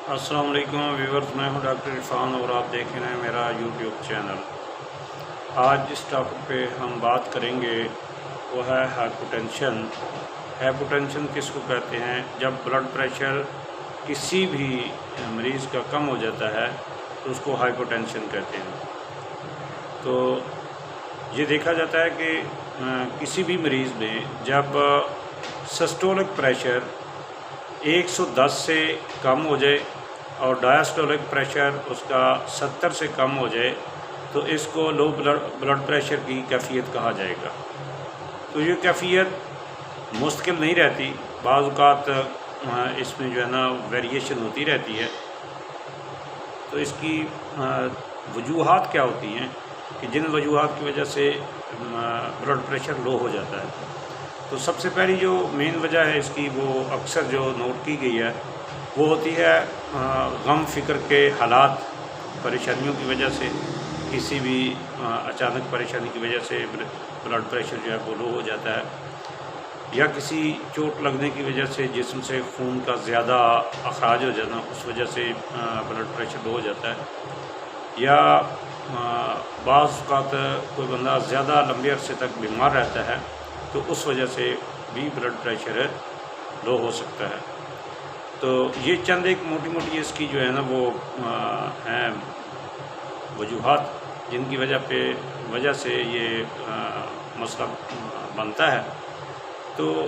السلام علیکم ویورز، میں ہوں ڈاکٹر عرفان اور آپ دیکھ رہے ہیں میرا یوٹیوب چینل۔ آج جس ٹاپک پہ ہم بات کریں گے وہ ہے ہائپوٹینشن۔ ہائپوٹینشن کس کو کہتے ہیں؟ جب بلڈ پریشر کسی بھی مریض کا کم ہو جاتا ہے تو اس کو ہائپوٹینشن کہتے ہیں۔ تو یہ دیکھا جاتا ہے کہ کسی بھی مریض میں جب سسٹولک پریشر 110 سے کم ہو جائے اور ڈایاسٹولک پریشر اس کا 70 سے کم ہو جائے تو اس کو لو بلڈ پریشر کی کیفیت کہا جائے گا۔ تو یہ کیفیت مستقل نہیں رہتی، بعض اوقات اس میں جو ہے نا ویریشن ہوتی رہتی ہے۔ تو اس کی وجوہات کیا ہوتی ہیں کہ جن وجوہات کی وجہ سے بلڈ پریشر لو ہو جاتا ہے؟ تو سب سے پہلی جو مین وجہ ہے اس کی، وہ اکثر جو نوٹ کی گئی ہے وہ ہوتی ہے غم فکر کے حالات، پریشانیوں کی وجہ سے، کسی بھی اچانک پریشانی کی وجہ سے بلڈ پریشر جو ہے وہ لو ہو جاتا ہے، یا کسی چوٹ لگنے کی وجہ سے جسم سے خون کا زیادہ اخراج ہو جانا، اس وجہ سے بلڈ پریشر لو ہو جاتا ہے، یا بعض اوقات کوئی بندہ زیادہ لمبے عرصے تک بیمار رہتا ہے تو اس وجہ سے بھی بلڈ پریشر لو ہو سکتا ہے۔ تو یہ چند ایک موٹی موٹی اس کی جو ہے نا وہ ہیں وجوہات جن کی وجہ سے یہ مسئلہ بنتا ہے۔ تو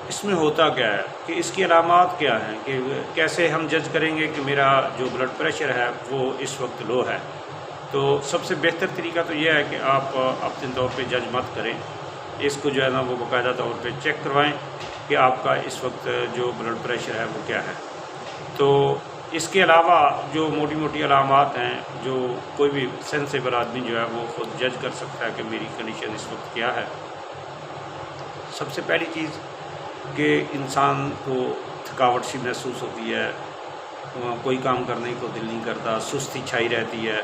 اس میں ہوتا کیا ہے کہ اس کی علامات کیا ہیں، کہ کیسے ہم جج کریں گے کہ میرا جو بلڈ پریشر ہے وہ اس وقت لو ہے؟ تو سب سے بہتر طریقہ تو یہ ہے کہ آپ اپنے طور پہ جج مت کریں، اس کو جو ہے نا وہ باقاعدہ طور پہ چیک کروائیں کہ آپ کا اس وقت جو بلڈ پریشر ہے وہ کیا ہے۔ تو اس کے علاوہ جو موٹی موٹی علامات ہیں، جو کوئی بھی سینسیبل آدمی جو ہے وہ خود جج کر سکتا ہے کہ میری کنڈیشن اس وقت کیا ہے۔ سب سے پہلی چیز کہ انسان کو تھکاوٹ سی محسوس ہوتی ہے، کوئی کام کرنے کو دل نہیں کرتا، سستی چھائی رہتی ہے،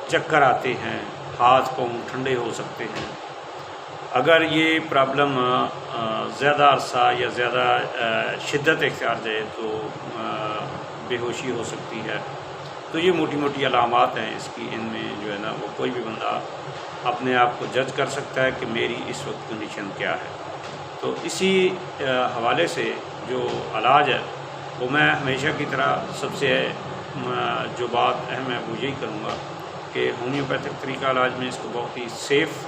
چکر آتے ہیں، ہاتھ پاؤں ٹھنڈے ہو سکتے ہیں۔ اگر یہ پرابلم زیادہ عرصہ یا زیادہ شدت اختیار جائے تو بے ہوشی ہو سکتی ہے۔ تو یہ موٹی موٹی علامات ہیں اس کی، ان میں جو ہے نا وہ کوئی بھی بندہ اپنے آپ کو جج کر سکتا ہے کہ میری اس وقت کنڈیشن کیا ہے۔ تو اسی حوالے سے جو علاج ہے وہ میں ہمیشہ کی طرح سب سے جو بات اہم ہے وہ یہی کروں گا کہ ہومیوپیتھک طریقہ علاج میں اس کو بہت ہی سیف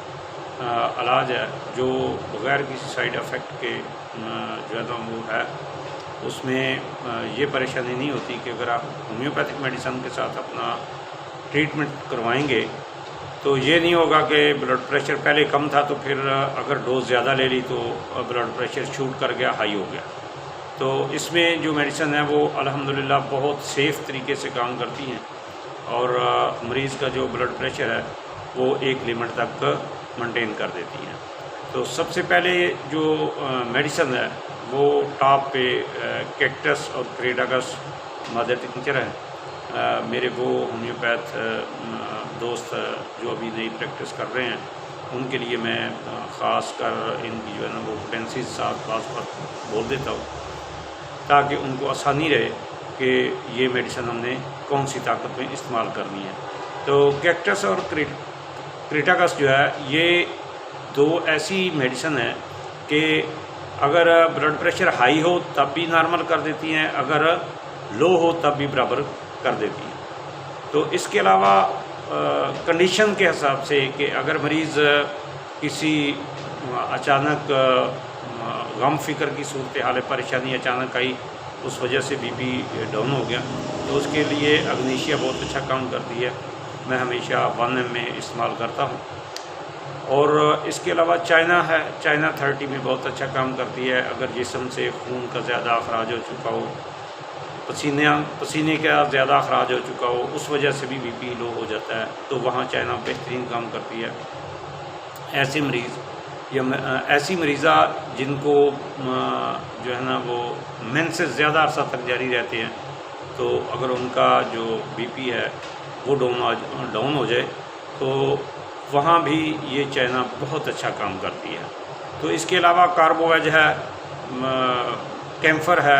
علاج ہے، جو بغیر کسی سائیڈ افیکٹ کے جو ہے نا وہ ہے۔ اس میں یہ پریشانی نہیں ہوتی کہ اگر آپ ہومیوپیتھک میڈیسن کے ساتھ اپنا ٹریٹمنٹ کروائیں گے تو یہ نہیں ہوگا کہ بلڈ پریشر پہلے کم تھا تو پھر اگر ڈوز زیادہ لے لی تو بلڈ پریشر شوٹ کر گیا، ہائی ہو گیا۔ تو اس میں جو میڈیسن ہے وہ الحمدللہ بہت سیف طریقے سے کام کرتی ہیں، اور مریض کا جو بلڈ پریشر ہے وہ ایک لمٹ تک مینٹین کر دیتی ہیں۔ تو سب سے پہلے جو میڈیسن ہے وہ ٹاپ پہ کیکٹس اور کریٹاکس مدر ٹنکچر ہے۔ میرے وہ ہومیوپیتھ دوست جو ابھی نئی پریکٹس کر رہے ہیں ان کے لیے میں خاص کر ان کی جو ہے نا وہ پوٹینسیز ساتھ بعض وقت بول دیتا ہوں تاکہ ان کو آسانی رہے کہ یہ میڈیسن ہم نے کون سی طاقت میں استعمال کرنی ہے۔ تو کیکٹس اور کریٹاکس جو ہے یہ دو ایسی میڈیسن ہیں کہ اگر بلڈ پریشر ہائی ہو تب بھی نارمل کر دیتی ہیں، اگر لو ہو تب بھی برابر کر دیتی ہیں۔ تو اس کے علاوہ کنڈیشن کے حساب سے کہ اگر مریض کسی اچانک غم فکر کی صورتحال پریشانی اچانک آئی، اس وجہ سے بی پی ڈاؤن ہو گیا، تو اس کے لیے اگنیشیا بہت اچھا کام کرتی ہے، میں ہمیشہ 1 میں استعمال کرتا ہوں۔ اور اس کے علاوہ چائنا ہے، چائنا 30 میں بہت اچھا کام کرتی ہے۔ اگر جسم سے خون کا زیادہ اخراج ہو چکا ہو، پسینے کا زیادہ اخراج ہو چکا ہو، اس وجہ سے بھی بی پی لو ہو جاتا ہے، تو وہاں چائنا بہترین کام کرتی ہے۔ ایسے مریض یا ایسی مریضہ جن کو جو ہے نا وہ مینسز زیادہ عرصہ تک جاری رہتے ہیں، تو اگر ان کا جو بی پی ہے وہ ڈاؤن ہو جائے تو وہاں بھی یہ چائنا بہت اچھا کام کرتی ہے۔ تو اس کے علاوہ کاربو ویج ہے، کیمفر ہے،